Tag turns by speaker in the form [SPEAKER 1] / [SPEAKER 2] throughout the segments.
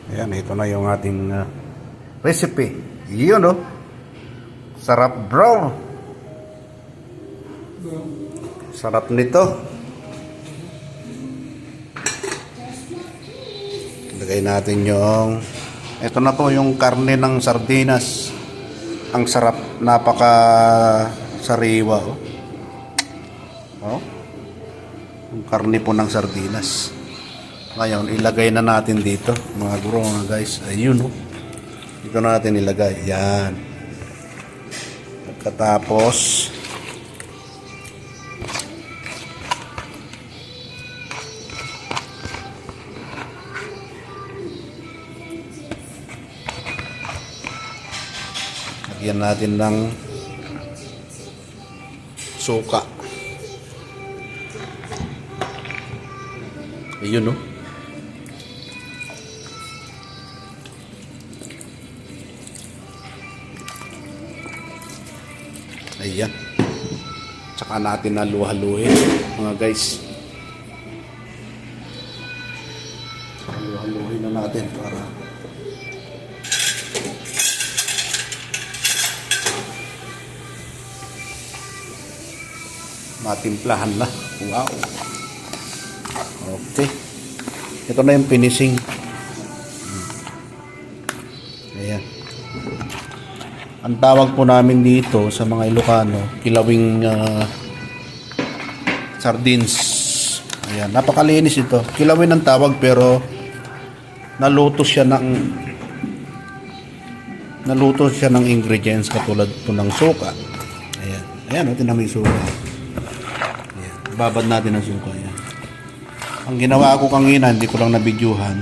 [SPEAKER 1] Ayan, ito na yung ating recipe. Yun, no? Sarap, bro. Sarap nito. Lagay natin yung... Ito na po yung karne ng sardinas. Ang sarap, napaka sariwa, oh. Oh. Yung karne po ng sardinas. Ngayon, ilagay na natin dito, mga guro, mga guys. Ayun, oh. Dito natin ilagay. Yan. Pagkatapos, lagyan natin ng suka. Ayun, oh. Ayan. Tsaka natin halu-haluin, mga guys. Halu-haluin na natin para matimplahan na. Wow. Okay. Ito na yung finishing. Ayan. Ang tawag po namin dito sa mga Ilocano, kilawing sardines. Ayan, napakalinis ito. Kilawin ang tawag pero naluto siya ng ingredients katulad po ng suka. Ayan. Ayan, ito na may suka. Ayan. Babad natin ang suka. Ayan. Ang ginawa ko kanina, hindi ko lang nabidyuhan.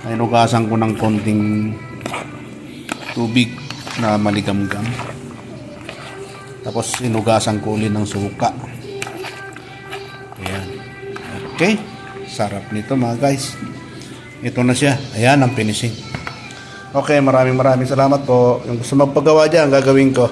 [SPEAKER 1] Ay nugasan ko ng konting tubig na maligamgam. Tapos inugasan ko ulit ng suka. Ayan. Okay. Sarap nito, mga guys. Ito na siya. Ayan ang finishing. Okay, maraming salamat po. Yung gusto magpagawa dyan, gagawin ko.